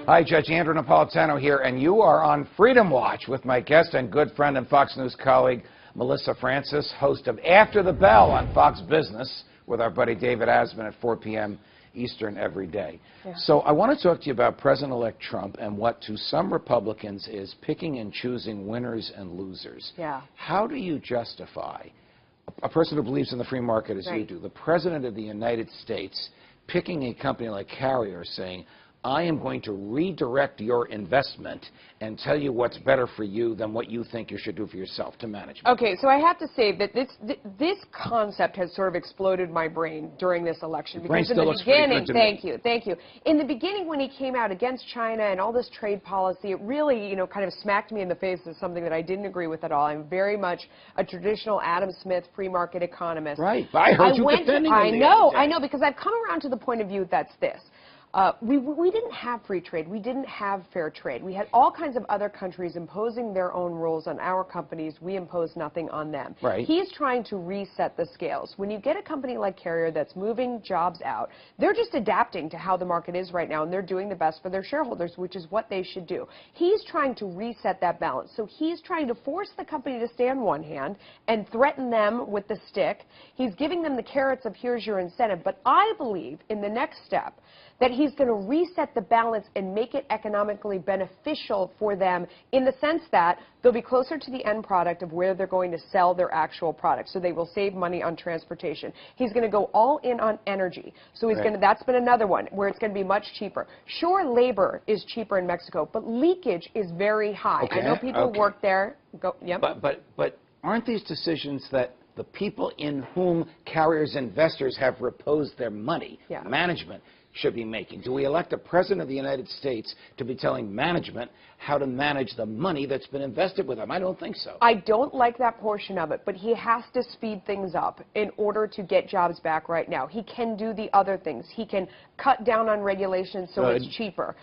Hi, Judge Andrew Napolitano here, and you are on Freedom Watch with my guest and good friend and Fox News colleague, Melissa Francis, host of After the Bell on Fox Business with our buddy David Asman at 4 p.m. Eastern every day. Yeah. So I want to talk to you about President-elect Trump and what to some Republicans is picking and choosing winners and losers. Yeah. How do you justify, a person who believes in the free market as you do, the President of the United States picking a company like Carrier saying, I am going to redirect your investment and tell you what's better for you than what you think you should do for yourself to manage. Okay, so I have to say that this concept has sort of exploded my brain during this election. Because in the beginning, thank you. In the beginning, when he came out against China and all this trade policy, it really, kind of smacked me in the face as something that I didn't agree with at all. I'm very much a traditional Adam Smith free market economist. Right, but I heard you defending him. I know, because I've come around to the point of view that's this. We didn't have free trade. We didn't have fair trade. We had all kinds of other countries imposing their own rules on our companies. We imposed nothing on them. Right. He's trying to reset the scales. When you get a company like Carrier that's moving jobs out, they're just adapting to how the market is right now, and they're doing the best for their shareholders, which is what they should do. He's trying to reset that balance. So he's trying to force the company to stay on one hand and threaten them with the stick. He's giving them the carrots of here's your incentive. But I believe in the next step that he's going to reset the balance and make it economically beneficial for them in the sense that they'll be closer to the end product of where they're going to sell their actual product. So they will save money on transportation. He's going to go all in on energy. So he's going to, that's been another one where it's going to be much cheaper. Sure, labor is cheaper in Mexico, but leakage is very high. I know people work there. But aren't these decisions that the people in whom Carrier's investors have reposed their money, management, should be making? Do we elect a president of the United States to be telling management how to manage the money that's been invested with them? I don't think so. I don't like that portion of it, but he has to speed things up in order to get jobs back right now. He can do the other things. He can cut down on regulations so it's cheaper.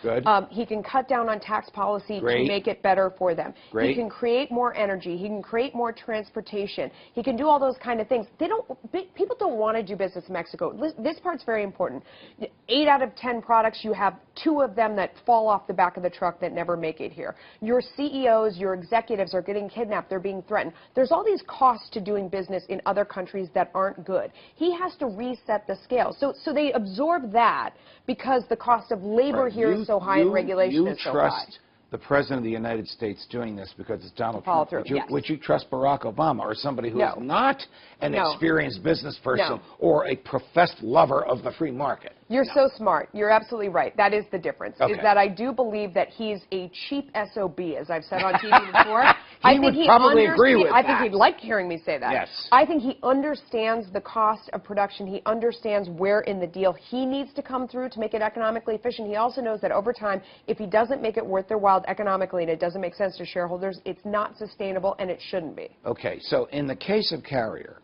He can cut down on tax policy to make it better for them. He can create more energy. He can create more transportation. He can do all those kind of things. People don't want to do business in Mexico. This part's very important. 8 out of 10 products, you have 2 of them that fall off the back of the truck that never make it here. Your CEOs, your executives are getting kidnapped. They're being threatened. There's all these costs to doing business in other countries that aren't good. He has to reset the scale. So they absorb that because the cost of labor here is so high and regulation is so high. You trust the President of the United States doing this because it's Donald Trump. Would you trust Barack Obama or somebody who is not an experienced business person or a professed lover of the free market? You're so smart. You're absolutely right. That is the difference, is that I do believe that he's a cheap SOB, as I've said on TV before. I think he probably agree with that. I think he'd like hearing me say that. Yes. I think he understands the cost of production. He understands where in the deal he needs to come through to make it economically efficient. He also knows that over time, if he doesn't make it worth their while economically and it doesn't make sense to shareholders, it's not sustainable and it shouldn't be. Okay, so in the case of Carrier,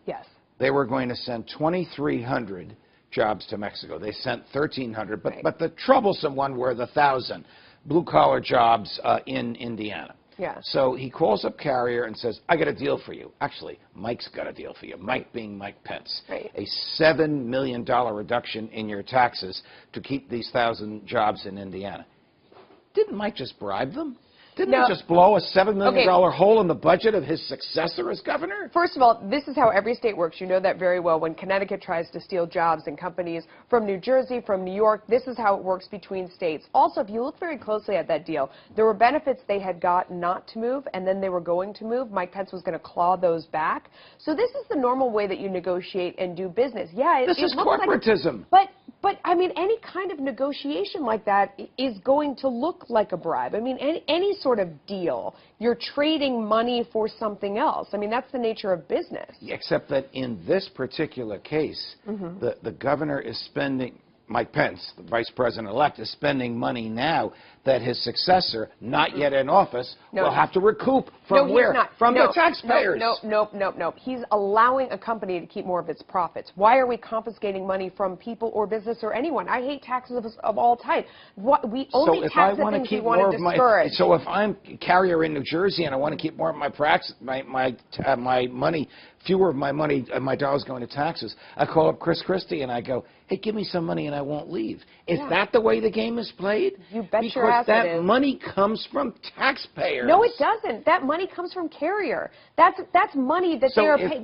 they were going to send 2,300 jobs to Mexico. They sent 1,300, but the troublesome one were the 1,000 blue-collar jobs in Indiana. So he calls up Carrier and says, I got a deal for you. Actually, Mike's got a deal for you, Mike being Mike Pence. A $7 million reduction in your taxes to keep these 1,000 jobs in Indiana. Didn't Mike just bribe them? Didn't he just blow a $7 million hole in the budget of his successor as governor? First of all, this is how every state works. You know that very well. When Connecticut tries to steal jobs and companies from New Jersey, from New York, this is how it works between states. Also, if you look very closely at that deal, there were benefits they had got not to move, and then they were going to move. Mike Pence was going to claw those back. So this is the normal way that you negotiate and do business. This is corporatism. But, I mean, any kind of negotiation like that is going to look like a bribe. I mean, any sort of deal, you're trading money for something else. I mean, that's the nature of business. Except that in this particular case, the governor is spending, Mike Pence, the vice president-elect, is spending money now that his successor, not yet in office, will have to recoup from where? From the taxpayers. No. He's allowing a company to keep more of its profits. Why are we confiscating money from people or business or anyone? I hate taxes of all types. We only tax the things we want to discourage. So if I'm Carrier in New Jersey and I want to keep more of my money, fewer of my money, my dollars going to taxes, I call up Chris Christie and I go, hey, give me some money and I won't leave. Is that the way the game is played? You bet your ass pass that it is. money comes from taxpayers. No, it doesn't. That money comes from Carrier. That's money that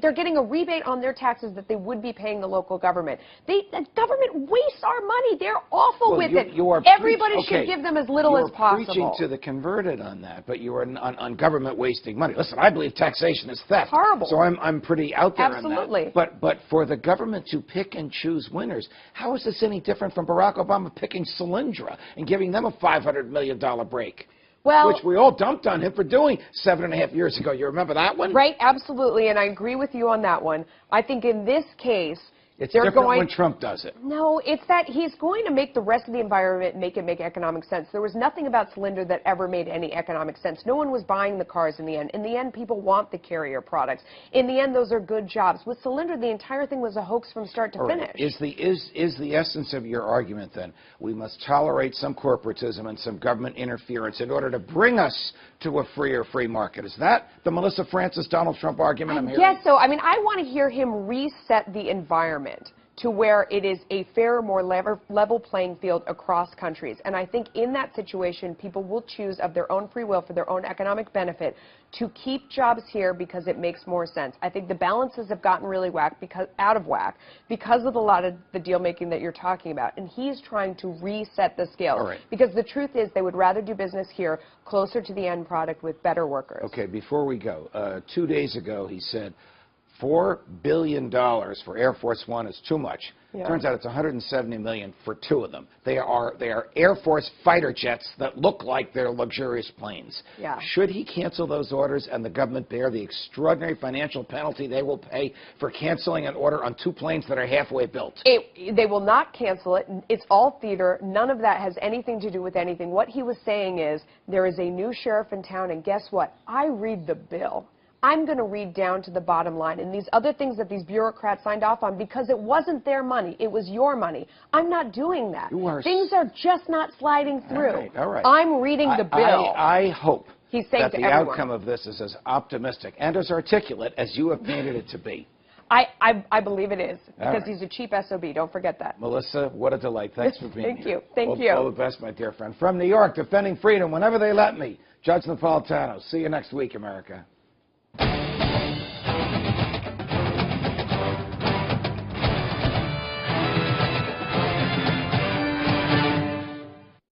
they're getting a rebate on their taxes that they would be paying the local government. The government wastes our money. They're awful with it. Everybody should give them as little as possible. You're preaching to the converted on that, but you are on government wasting money. Listen, I believe taxation is theft. Horrible. So I'm pretty out there Absolutely. on that. But for the government to pick and choose winners, how is this any different from Barack Obama picking Solyndra and giving them a $500 million break? Well, which we all dumped on him for doing 7.5 years ago. You remember that one? Right, absolutely, and I agree with you on that one. I think in this case, it's different when Trump does it. No, it's that he's going to make the rest of the environment make economic sense. There was nothing about Solyndra that ever made any economic sense. No one was buying the cars in the end. In the end, people want the Carrier products. In the end, those are good jobs. With Solyndra, the entire thing was a hoax from start to finish. Is the essence of your argument, then, we must tolerate some corporatism and some government interference in order to bring us to a freer free market? Is that the Melissa Francis, Donald Trump argument I'm hearing? Yes, so, I mean, I want to hear him reset the environment to where it is a fairer, more level playing field across countries. And I think in that situation, people will choose of their own free will for their own economic benefit to keep jobs here because it makes more sense. I think the balances have gotten really out of whack because of a lot of the deal making that you're talking about. And he's trying to reset the scales. Because the truth is they would rather do business here closer to the end product with better workers. Okay, before we go, 2 days ago he said, $4 billion for Air Force One is too much. Yeah. Turns out it's $170 million for 2 of them. They are Air Force fighter jets that look like they're luxurious planes. Yeah. Should he cancel those orders and the government bear the extraordinary financial penalty they will pay for canceling an order on 2 planes that are halfway built? They will not cancel it. It's all theater. None of that has anything to do with anything. What he was saying is there is a new sheriff in town, and guess what? I read the bill. I'm going to read down to the bottom line. And these other things that these bureaucrats signed off on, because it wasn't their money, it was your money. I'm not doing that. Things are just not sliding through. All right. I'm reading the bill. I hope that the everyone. outcome of this is as optimistic and as articulate as you have painted it to be. I believe it is, because he's a cheap SOB. Don't forget that. Melissa, what a delight. Thanks for being here. Thank you. All the best, my dear friend. From New York, defending freedom whenever they let me, Judge Napolitano. See you next week, America.